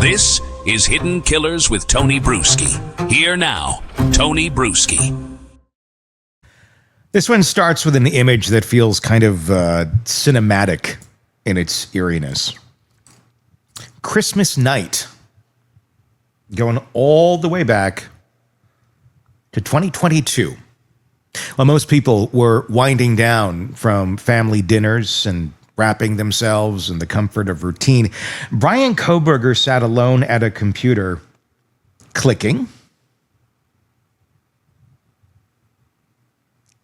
This is Hidden Killers with Tony Bruschi. Here now, Tony Bruschi. This one starts with an image that feels kind of cinematic in its eeriness. Christmas night, going all the way back to 2022. While most people were winding down from family dinners and wrapping themselves in the comfort of routine, Rolling-Kohberger sat alone at a computer, clicking.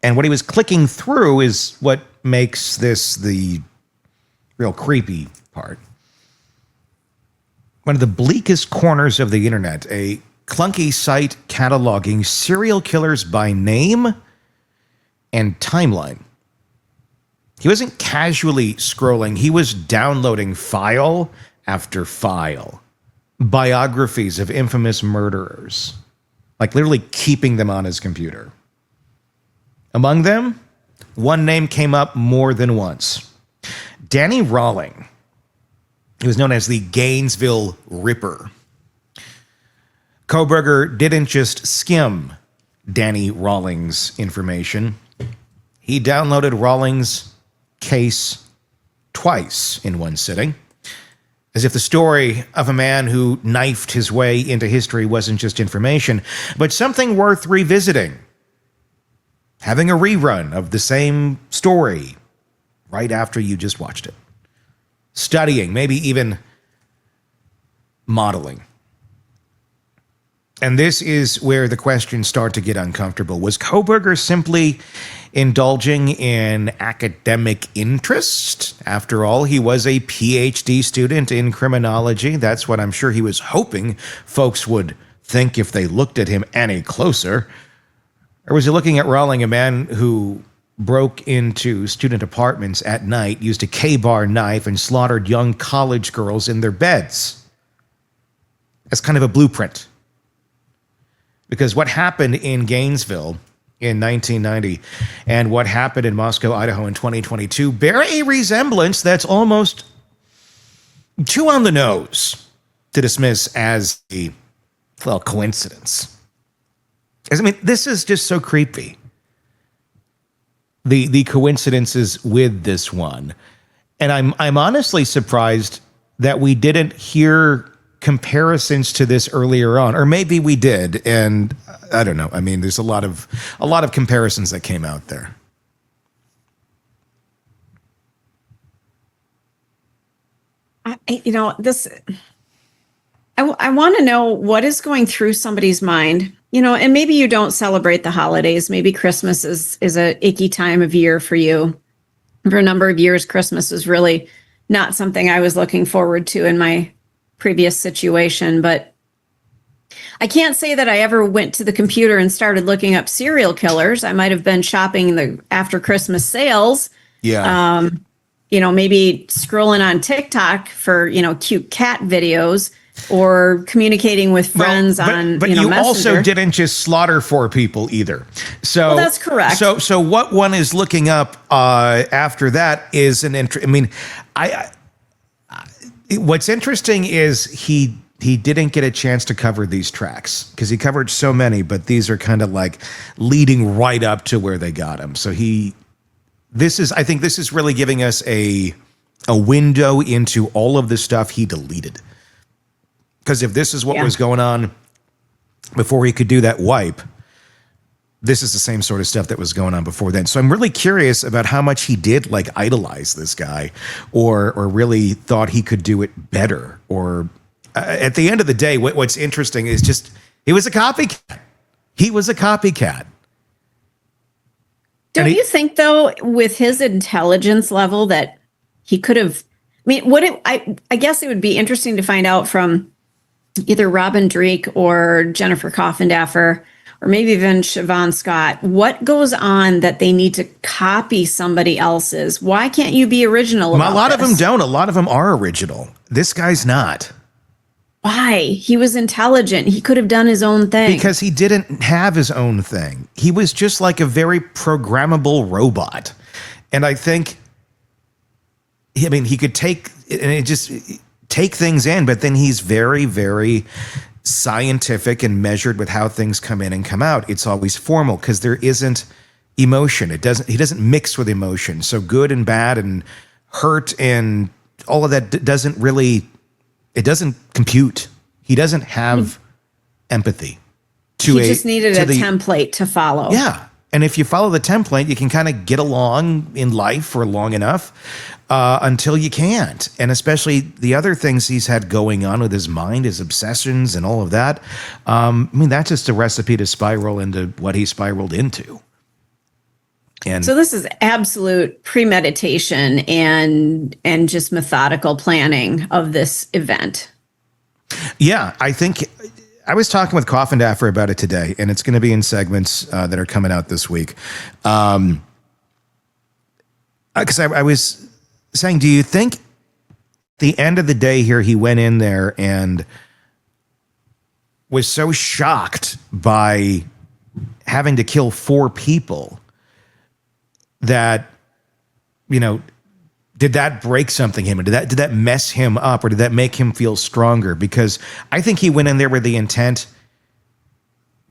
And what he was clicking through is what makes this the real creepy part. One of the bleakest corners of the internet, a clunky site cataloging serial killers by name and timeline. He wasn't casually scrolling. He was downloading file after file. Biographies of infamous murderers. Like literally keeping them on his computer. Among them, one name came up more than once. Danny Rolling. He was known as the Gainesville Ripper. Kohberger didn't just skim Danny Rolling's information. He downloaded Rolling's case twice in one sitting, as if the story of a man who knifed his way into history wasn't just information, but something worth revisiting. Having a rerun of the same story right after you just watched it. Studying, maybe even modeling. And this is where the questions start to get uncomfortable. Was Kohberger simply indulging in academic interest? After all, he was a PhD student in criminology. That's what I'm sure he was hoping folks would think if they looked at him any closer. Or was he looking at Rolling, a man who broke into student apartments at night, used a K-bar knife, and slaughtered young college girls in their beds? As kind of a blueprint. Because what happened in Gainesville in 1990 and what happened in Moscow, Idaho in 2022 bear a resemblance that's almost too on the nose to dismiss as a, well, coincidence. I mean, this is just so creepy. The coincidences with this one. And I'm honestly surprised that we didn't hear comparisons to this earlier on, or maybe we did, and I don't know. I mean, there's a lot of comparisons that came out there. I want to know what is going through somebody's mind, and maybe you don't celebrate the holidays. Maybe Christmas is a icky time of year for you. For a number of years, Christmas was really not something I was looking forward to in my previous situation, but I can't say that I ever went to the computer and started looking up serial killers. I might have been shopping the after Christmas sales. Yeah. Maybe scrolling on TikTok for, cute cat videos or communicating with friends on, but you Messenger. Also didn't just slaughter 4 people either. So well, that's correct. So what one is looking up after that is an interest. I mean, what's interesting is he didn't get a chance to cover these tracks because he covered so many, but these are kind of like leading right up to where they got him. So I think this is really giving us a window into all of the stuff he deleted. Because if this is what was going on before he could do that wipe, this is the same sort of stuff that was going on before then. So I'm really curious about how much he did idolize this guy or really thought he could do it better. Or at the end of the day, what's interesting is just he was a copycat. He was a copycat. Don't you think, though, with his intelligence level that he could have, I guess it would be interesting to find out from either Robin Dreek or Jennifer Coffindaffer, or maybe even Siobhan Scott, what goes on that they need to copy somebody else's? Why can't you be original about A lot this? of them don't. A lot of them are original. This guy's not. Why? He was intelligent. He could have done his own thing. Because he didn't have his own thing. He was just like a very programmable robot. And I think, he could take, and it just, take things in, but then he's very, very scientific and measured with how things come in and come out. It's always formal because there isn't emotion. He doesn't mix with emotion. So good and bad and hurt and all of that doesn't compute. He doesn't have empathy. He just needed a template to follow. Yeah. And if you follow the template, you can kind of get along in life for long enough until you can't. And especially the other things he's had going on with his mind, his obsessions and all of that. That's just a recipe to spiral into what he spiraled into. And so this is absolute premeditation and just methodical planning of this event. Yeah, I think I was talking with Coffin Daffer about it today, and it's going to be in segments that are coming out this week. Because I was saying, do you think at the end of the day here, he went in there and was so shocked by having to kill 4 people that, did that break something in him? Did that mess him up, or did that make him feel stronger? Because I think he went in there with the intent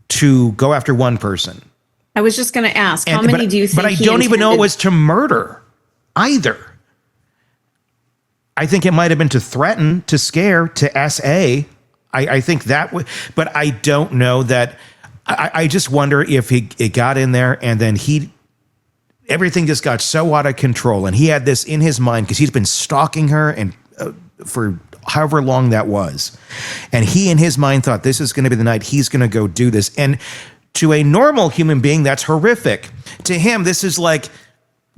to go after one person. I was just going to ask, how many do you think? But I don't even know it was to murder either. I think it might have been to threaten, to scare, to SA. I think that would, but I don't know that. I just wonder if it got in there and then everything just got so out of control, and he had this in his mind because he's been stalking her and for however long that was. And he in his mind thought this is going to be the night he's going to go do this. And to a normal human being, that's horrific. To him, this is like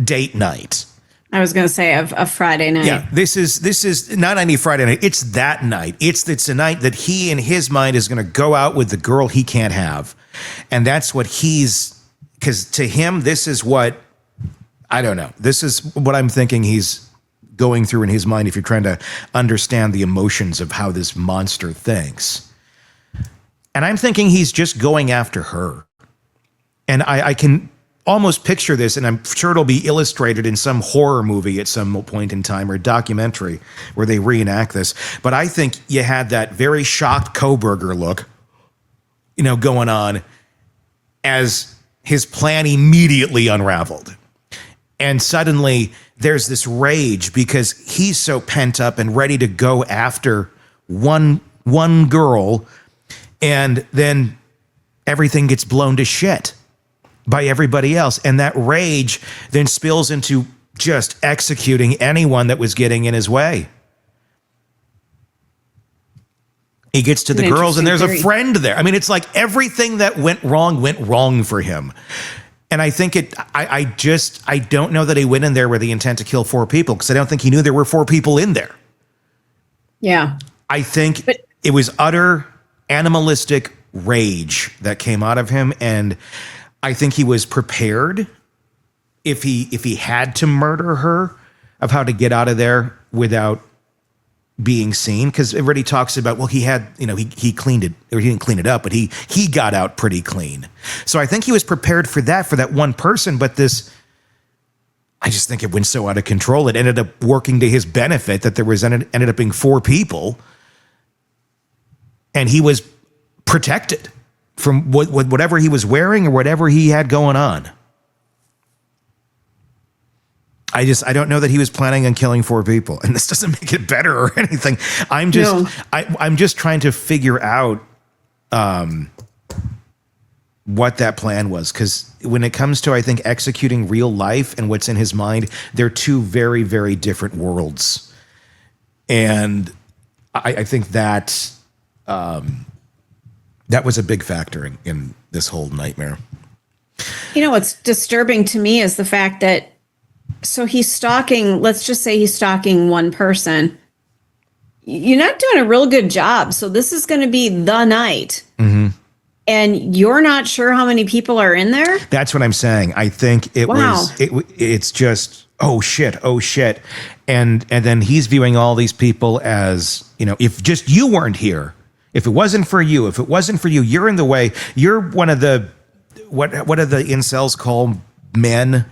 date night. I was going to say a Friday night. Yeah, this is not any Friday night. It's that night. It's a night that he in his mind is going to go out with the girl he can't have. And that's what because to him, this is what, I don't know. This is what I'm thinking he's going through in his mind if you're trying to understand the emotions of how this monster thinks. And I'm thinking he's just going after her. And I can almost picture this, and I'm sure it'll be illustrated in some horror movie at some point in time or documentary where they reenact this. But I think you had that very shocked Kohberger look, going on as his plan immediately unraveled. And suddenly there's this rage because he's so pent up and ready to go after one girl, and then everything gets blown to shit by everybody else. And that rage then spills into just executing anyone that was getting in his way. He gets to the girls and there's a friend there. It's like everything that went wrong for him. And I think I don't know that he went in there with the intent to kill 4 people, because I don't think he knew there were 4 people in there. Yeah. I think it was utter animalistic rage that came out of him. And I think he was prepared if he had to murder her, of how to get out of there without being seen. Because everybody talks about, well, he had, he cleaned it, or he didn't clean it up, but he got out pretty clean. So I think he was prepared for that one person. But I just think it went so out of control. It ended up working to his benefit that there ended up being 4 people, and he was protected from whatever he was wearing or whatever he had going on. I don't know that he was planning on killing 4 people, and this doesn't make it better or anything. I'm just trying to figure out what that plan was, because when it comes to, I think, executing real life and what's in his mind, they're 2 very, very different worlds. And I think that was a big factor in this whole nightmare. What's disturbing to me is the fact that, so he's stalking, let's just say he's stalking one person. You're not doing a real good job. So this is going to be the night. Mm-hmm. And you're not sure how many people are in there? That's what I'm saying. I think it's just, oh shit. And then he's viewing all these people as, if just you weren't here, if it wasn't for you, you're in the way. You're one of the, what do the incels call men?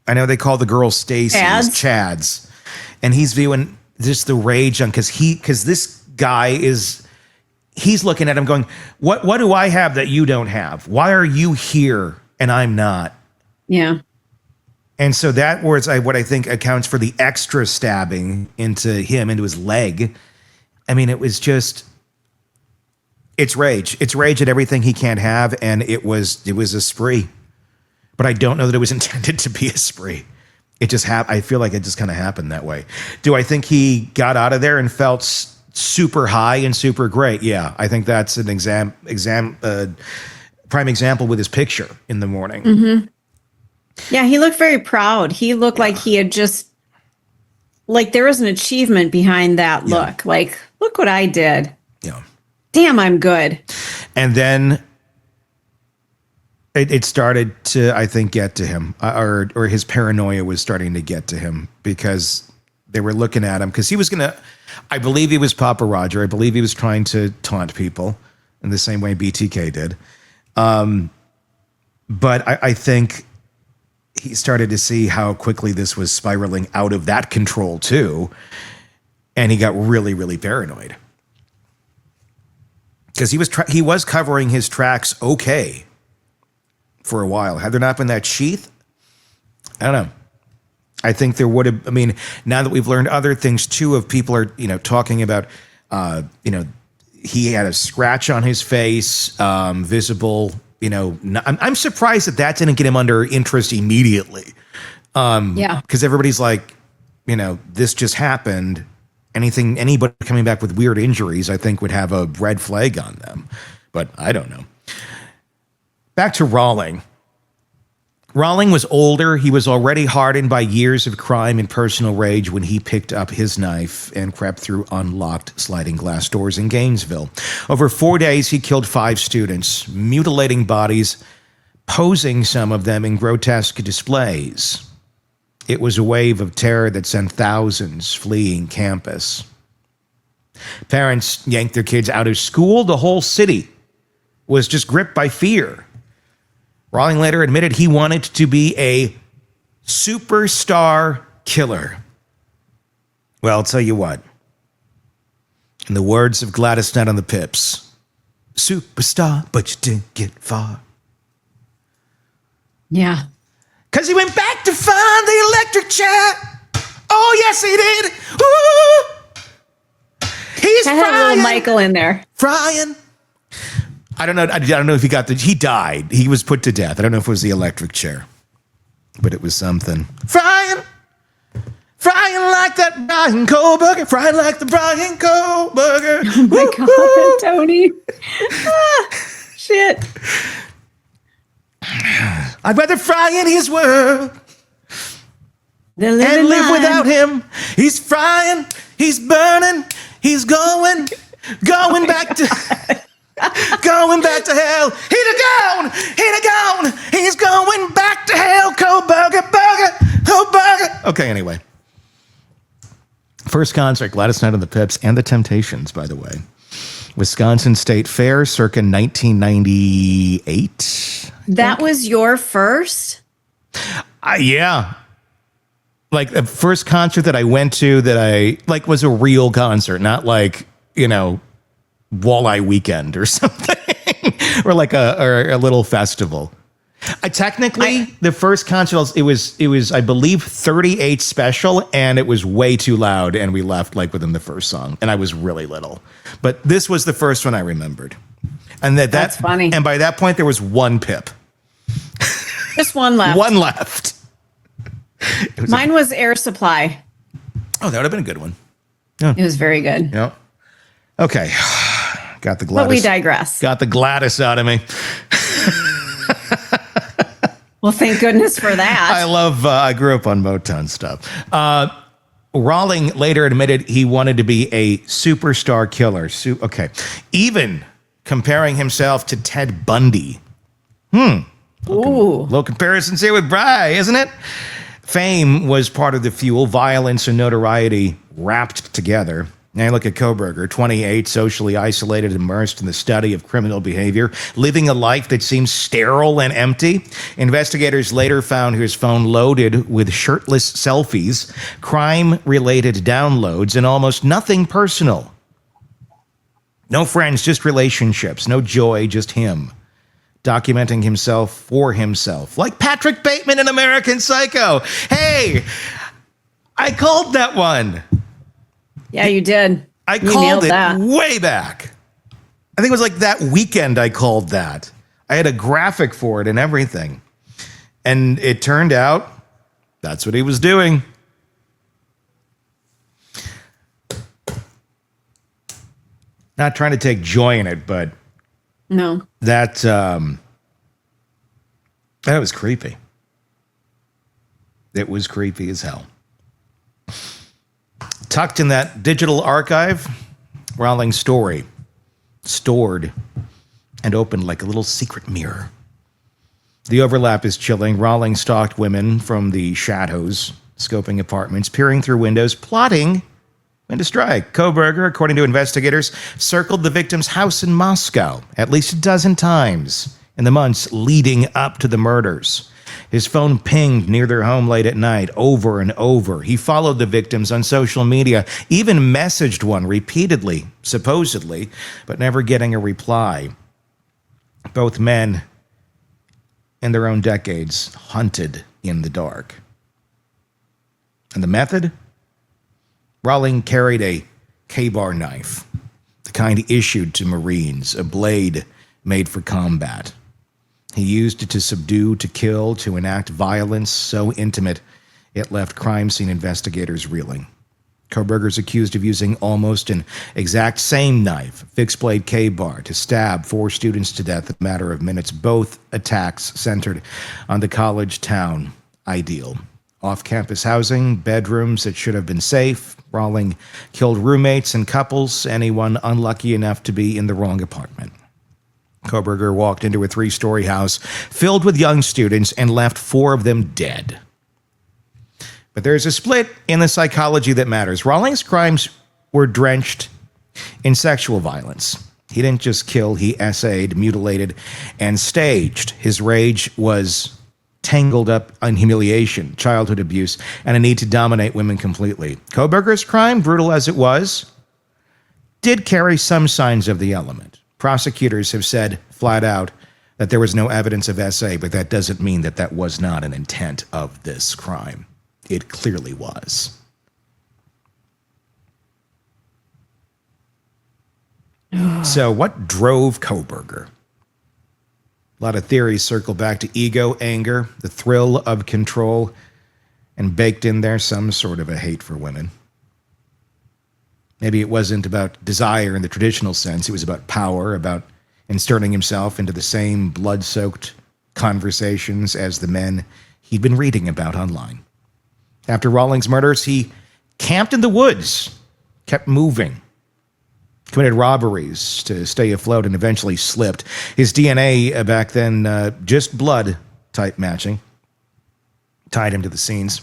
I know they call the girls Stacy's, Chads. And he's viewing just the rage on, because this guy he's looking at him going, what do I have that you don't have? Why are you here and I'm not? Yeah. And so that was what I think accounts for the extra stabbing into his leg. I mean, it was just, it's rage. It's rage at everything he can't have. And it was a spree, but I don't know that it was intended to be a spree. It just I feel like it just kind of happened that way. Do I think he got out of there and felt super high and super great? Yeah, I think that's an prime example with his picture in the morning. Mm-hmm. Yeah, he looked very proud. He looked like he had just, like there was an achievement behind that look. Like, look what I did. Yeah. Damn, I'm good. And then it started to, I think, get to him, or his paranoia was starting to get to him, because they were looking at him, because he was going to, I believe he was Papa Roger. I believe he was trying to taunt people in the same way BTK did. But I think he started to see how quickly this was spiraling out of that control too. And he got really, really paranoid. Because he was covering his tracks okay for a while. Had there not been that sheath, I don't know. I think there would have, I mean, now that we've learned other things too, of people are, talking about, he had a scratch on his face, visible, I'm surprised that didn't get him under interest immediately. Because everybody's like, this just happened. Anybody coming back with weird injuries, I think would have a red flag on them, but I don't know. Back to Rolling. Rolling was older. He was already hardened by years of crime and personal rage when he picked up his knife and crept through unlocked sliding glass doors in Gainesville. Over 4 days, he killed 5 students, mutilating bodies, posing some of them in grotesque displays. It was a wave of terror that sent thousands fleeing campus. Parents yanked their kids out of school. The whole city was just gripped by fear. Rolling later admitted he wanted to be a superstar killer. Well, I'll tell you what. In the words of Gladys Knight on the Pips, superstar, but you didn't get far. Yeah. Because he went back to find the electric chair. Oh, yes, he did. Ooh. He's I had a little Michael in there. Frying. I don't know if he got he died. He was put to death. I don't know if it was the electric chair, but it was something. Frying like that Rolling-Kohberger. Frying like the Rolling-Kohberger. Oh my God, Tony. Shit. I'd rather fry in his world and live without him. He's frying, he's burning, he's going back to... Going back to hell. He'd gone. He's going back to hell. Kohberger. Okay, anyway. First concert, Gladys Knight on the Pips and the Temptations, by the way. Wisconsin State Fair, circa 1998. That was your first? Yeah. Like the first concert that I went to that I was a real concert, not like, Walleye Weekend or something, or like a little festival. The first concert, it was I believe 38 special, and it was way too loud, and we left within the first song, and I was really little. But this was the first one I remembered, and that's funny. And by that point, there was one pip, just one left. One left. Mine was Air Supply. Oh, that would have been a good one. Yeah. It was very good. Yeah. Okay. Got the Gladys. But we digress. Got the Gladys out of me. Well, thank goodness for that. I grew up on Motown stuff. Rolling later admitted he wanted to be a superstar killer. Even comparing himself to Ted Bundy. Ooh. Little comparisons here with Bryan, isn't it? Fame was part of the fuel, violence and notoriety wrapped together. Now look at Kohberger, 28, socially isolated, immersed in the study of criminal behavior, living a life that seems sterile and empty. Investigators later found his phone loaded with shirtless selfies, crime-related downloads, and almost nothing personal. No friends, just relationships. No joy, just him. Documenting himself for himself. Like Patrick Bateman in American Psycho. Hey, I called that one. Yeah, you did. I called it way back. I think it was like that weekend I called that. I had a graphic for it and everything. And it turned out that's what he was doing. Not trying to take joy in it, but no. That was creepy. It was creepy as hell. Tucked in that digital archive, Rowling's story, stored and opened like a little secret mirror. The overlap is chilling. Rowling stalked women from the shadows, scoping apartments, peering through windows, plotting when to strike. Kohberger, according to investigators, circled the victim's house in Moscow at least a dozen times in the months leading up to the murders. His phone pinged near their home late at night, over and over. He followed the victims on social media, even messaged one repeatedly, supposedly, but never getting a reply. Both men, in their own decades, hunted in the dark. And the method? Rowling carried a K-bar knife, the kind issued to Marines, a blade made for combat. He used it to subdue, to kill, to enact violence so intimate it left crime scene investigators reeling. Kohberger's accused of using almost an exact same knife, fixed-blade K-bar, to stab 4 students to death in a matter of minutes. Both attacks centered on the college town ideal. Off-campus housing, bedrooms that should have been safe. Rowling killed roommates and couples, anyone unlucky enough to be in the wrong apartment. Kohberger walked into a 3-story house filled with young students and left 4 of them dead. But there's a split in the psychology that matters. Rowling's crimes were drenched in sexual violence. He didn't just kill, he essayed, mutilated, and staged. His rage was tangled up in humiliation, childhood abuse, and a need to dominate women completely. Kohberger's crime, brutal as it was, did carry some signs of the element. Prosecutors have said flat out that there was no evidence of SA, but that doesn't mean that that was not an intent of this crime. It clearly was. So what drove Kohberger? A lot of theories circle back to ego, anger, the thrill of control, and baked in there some sort of a hate for women. Maybe it wasn't about desire in the traditional sense. It was about power, about inserting himself into the same blood-soaked conversations as the men he'd been reading about online. After Rowling's murders, he camped in the woods, kept moving, committed robberies to stay afloat, and eventually slipped. His DNA back then, just blood type matching, tied him to the scenes.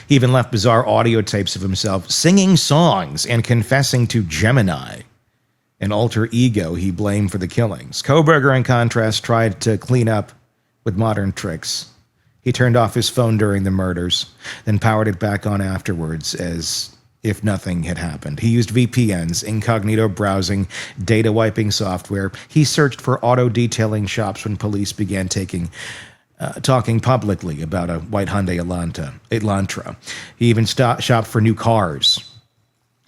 He even left bizarre audio tapes of himself singing songs and confessing to Gemini, an alter ego he blamed for the killings. Kohberger, in contrast, tried to clean up with modern tricks. He turned off his phone during the murders, then powered it back on afterwards as if nothing had happened. He used VPNs, incognito browsing, data wiping software. He searched for auto-detailing shops when police began talking publicly about a white Hyundai Elantra. He even shopped for new cars,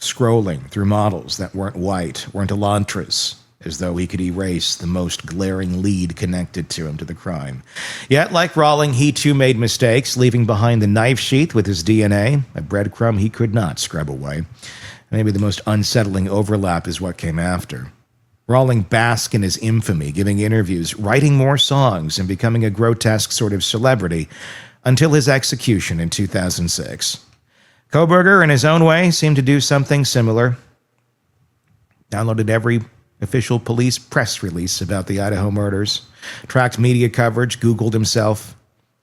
scrolling through models that weren't white, weren't Elantras, as though he could erase the most glaring lead connected to him to the crime. Yet, like Rowling, he too made mistakes, leaving behind the knife sheath with his DNA, a breadcrumb he could not scrub away. Maybe the most unsettling overlap is what came after. Rowling basked in his infamy, giving interviews, writing more songs, and becoming a grotesque sort of celebrity until his execution in 2006. Kohberger, in his own way, seemed to do something similar. Downloaded every official police press release about the Idaho murders, tracked media coverage, Googled himself.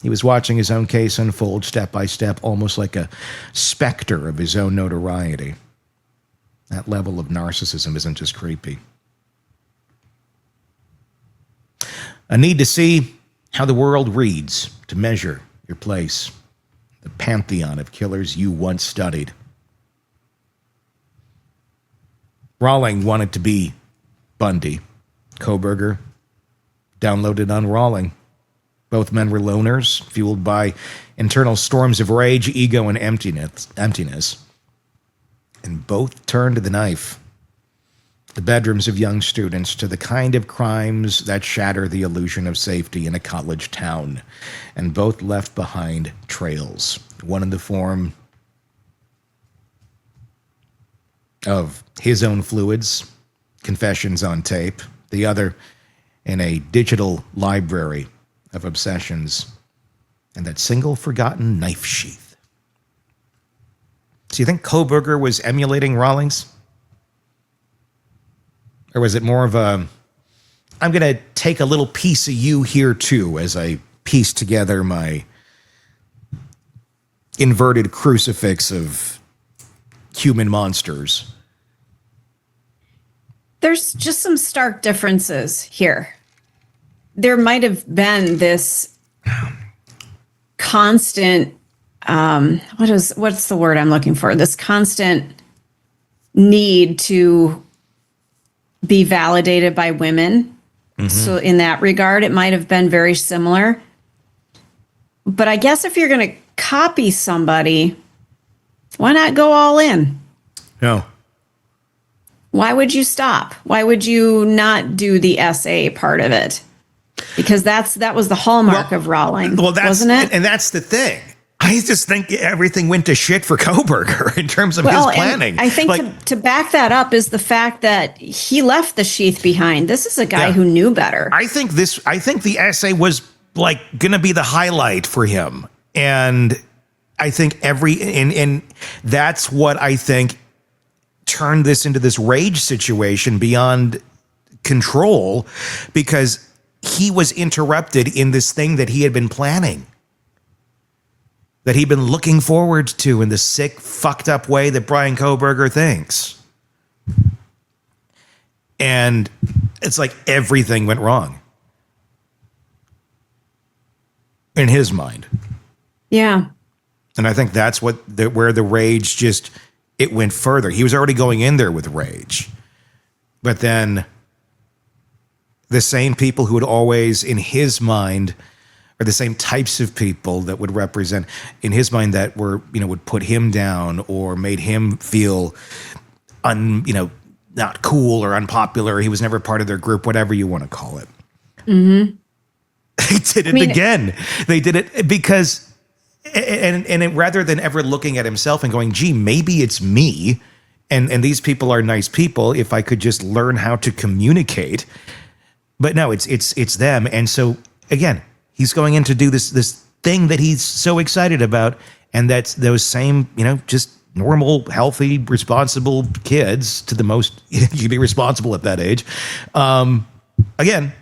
He was watching his own case unfold step by step, almost like a specter of his own notoriety. That level of narcissism isn't just creepy. A need to see how the world reads, to measure your place, the pantheon of killers you once studied. Rolling wanted to be Bundy. Kohberger downloaded on Rolling. Both men were loners, fueled by internal storms of rage, ego, and emptiness. And both turned to the knife. The bedrooms of young students, to the kind of crimes that shatter the illusion of safety in a college town. And both left behind trails. One in the form of his own fluids, confessions on tape. The other in a digital library of obsessions and that single forgotten knife sheath. So you think Kohberger was emulating Rawlings? Or was it more of a, I'm going to take a little piece of you here too as I piece together my inverted crucifix of human monsters? There's just some stark differences here. There might have been this constant, what's the word I'm looking for? This constant need to be validated by women. Mm-hmm. So in that regard, it might have been very similar. But I guess if you're going to copy somebody, why not go all in? No. Why would you stop? Why would you not do the essay part of it? Because that was the hallmark of Rowling, wasn't it? And that's the thing. I just think everything went to shit for Kohberger in terms of his planning. I think to back that up is the fact that he left the sheath behind. This is a guy who knew better. I think the essay was like going to be the highlight for him. And I think and that's what I think turned this into this rage situation beyond control, because he was interrupted in this thing that he had been planning, that he'd been looking forward to in the sick, fucked up way that Bryan Kohberger thinks. And it's like everything went wrong in his mind. Yeah. And I think that's where the rage just, it went further. He was already going in there with rage. But then the same people who would always, in his mind, are the same types of people that would represent, in his mind, that were, would put him down or made him feel not cool or unpopular. He was never part of their group, whatever you want to call it. Mm-hmm. They did it again. They did it because, and rather than ever looking at himself and going, gee, maybe it's me, and these people are nice people, if I could just learn how to communicate. But no, it's them. And so again, he's going in to do this thing that he's so excited about, and that's those same, just normal, healthy, responsible kids, to the most you can be responsible at that age. Again,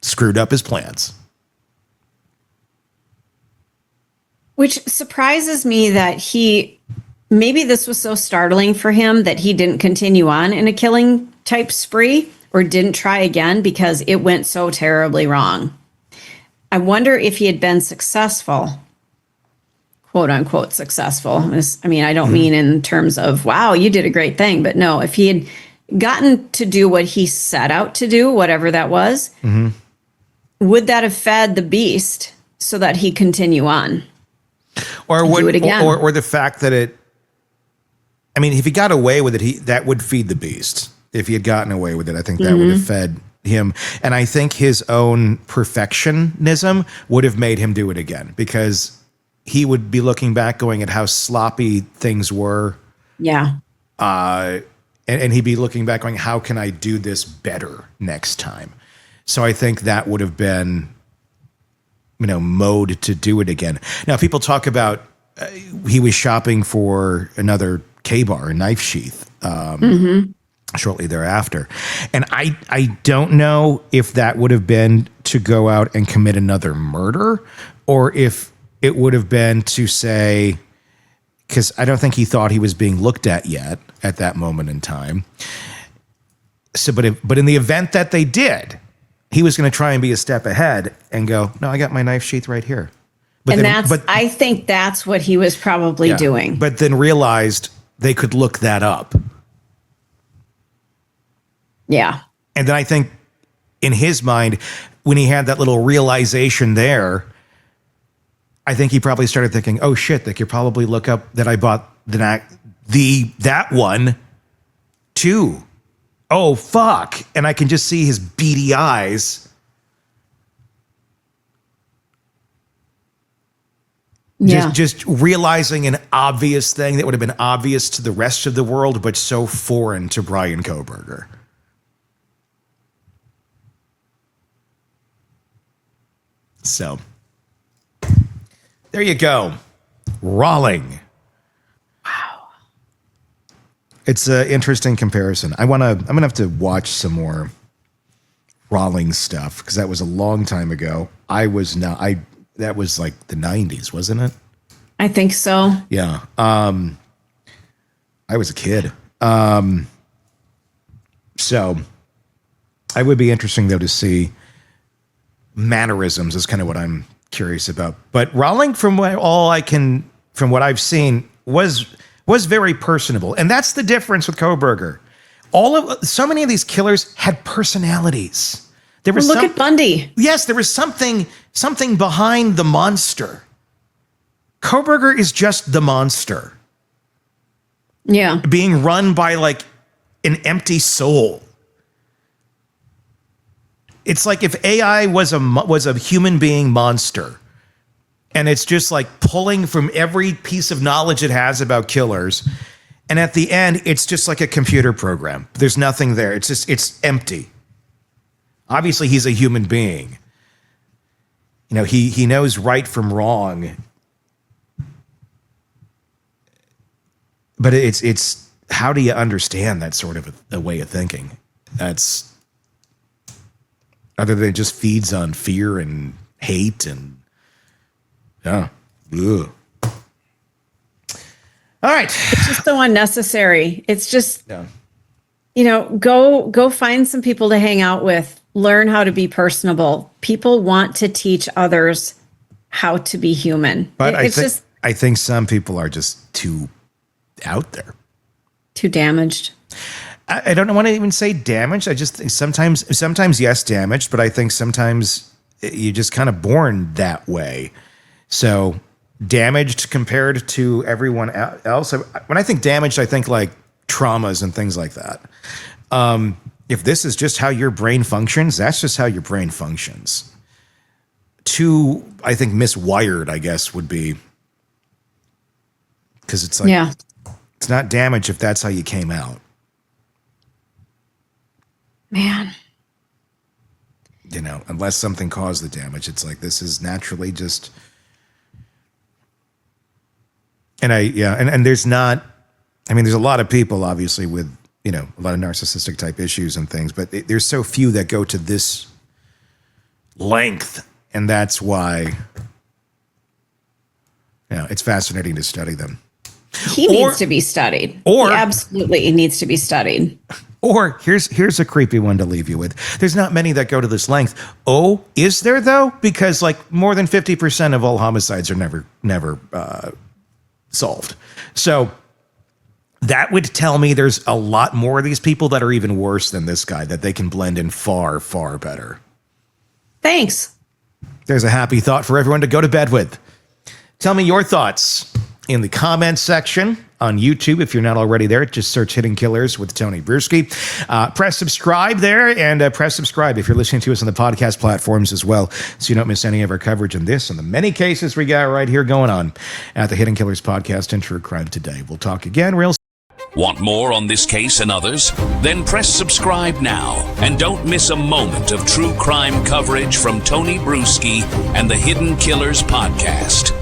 screwed up his plans. Which surprises me that maybe this was so startling for him that he didn't continue on in a killing type spree or didn't try again because it went so terribly wrong. I wonder if he had been successful, quote unquote successful. I don't mean in terms of, wow, you did a great thing, but no, if he had gotten to do what he set out to do, whatever that was, would that have fed the beast so that he continue on? Or would, do it again? Or the fact that if he got away with it, that would feed the beast. If he had gotten away with it, I think that would have fed him. And I think his own perfectionism would have made him do it again, because he would be looking back going at how sloppy things were. Yeah. And he'd be looking back going, how can I do this better next time? So I think that would have been, mode to do it again. Now, people talk about he was shopping for another K-bar, a knife sheath. Shortly thereafter. And I don't know if that would have been to go out and commit another murder, or if it would have been to say, because I don't think he thought he was being looked at yet at that moment in time. So, but in the event that they did, he was going to try and be a step ahead and go, no, I got my knife sheath right here. But I think that's what he was probably doing. But then realized they could look that up. Yeah. And then I think in his mind, when he had that little realization there, I think he probably started thinking, oh shit, they could probably look up that I bought that one too. Oh fuck. And I can just see his beady eyes. Yeah. Just realizing an obvious thing that would have been obvious to the rest of the world, but so foreign to Bryan Kohberger. So, there you go. Rolling. Wow. It's an interesting comparison. I'm gonna have to watch some more Rolling stuff because that was a long time ago. That was like the 90s, wasn't it? I think so. Yeah. I was a kid. So I would be interesting though to see mannerisms is kind of what I'm curious about. But Rolling, from what I've seen, was very personable, and that's the difference with Kohberger. So many of these killers had personalities. There was look at Bundy. Yes, there was something behind the monster. Kohberger is just the monster. Yeah. Being run by like an empty soul. It's like if AI was a human being monster, and it's just like pulling from every piece of knowledge it has about killers, and at the end, it's just like a computer program. There's nothing there. It's empty. Obviously, he's a human being. You know, he knows right from wrong. But it's how do you understand that sort of a way of thinking? That's other than it just feeds on fear and hate and yeah. Ugh. All right. It's just so unnecessary. It's just, Yeah. you know, go find some people to hang out with. Learn how to be personable. People want to teach others how to be human. But It's I think some people are just too out there. too damaged. I don't want to even say damaged. I just think sometimes yes, damaged, but I think sometimes you're just kind of born that way. So damaged compared to everyone else. When I think damaged, I think like traumas and things like that. If this is just how your brain functions, that's just how your brain functions. Too, I think, miswired, I guess, would be. Because it's like, Yeah. It's not damage if that's how you came out. Man. You know, unless something caused the damage. It's like, this is naturally just. And and there's not, I mean, there's a lot of people, obviously, with, you know, a lot of narcissistic type issues and things, but there's so few that go to this length. And that's why, you know, it's fascinating to study them. He needs to be studied. He absolutely needs to be studied. Or here's a creepy one to leave you with. There's not many that go to this length. Oh, is there though? Because like more than 50% of all homicides are never solved. So that would tell me there's a lot more of these people that are even worse than this guy, that they can blend in far, far better. Thanks. There's a happy thought for everyone to go to bed with. Tell me your thoughts in the comments section on YouTube. If you're not already there, just search Hidden Killers with Tony Bruschi. Press subscribe there, and press subscribe if you're listening to us on the podcast platforms as well, so you don't miss any of our coverage in this and the many cases we got right here going on at the Hidden Killers podcast and True Crime Today. We'll talk again real soon. Want more on this case and others? Then press subscribe now and don't miss a moment of true crime coverage from Tony Bruschi and the Hidden Killers podcast.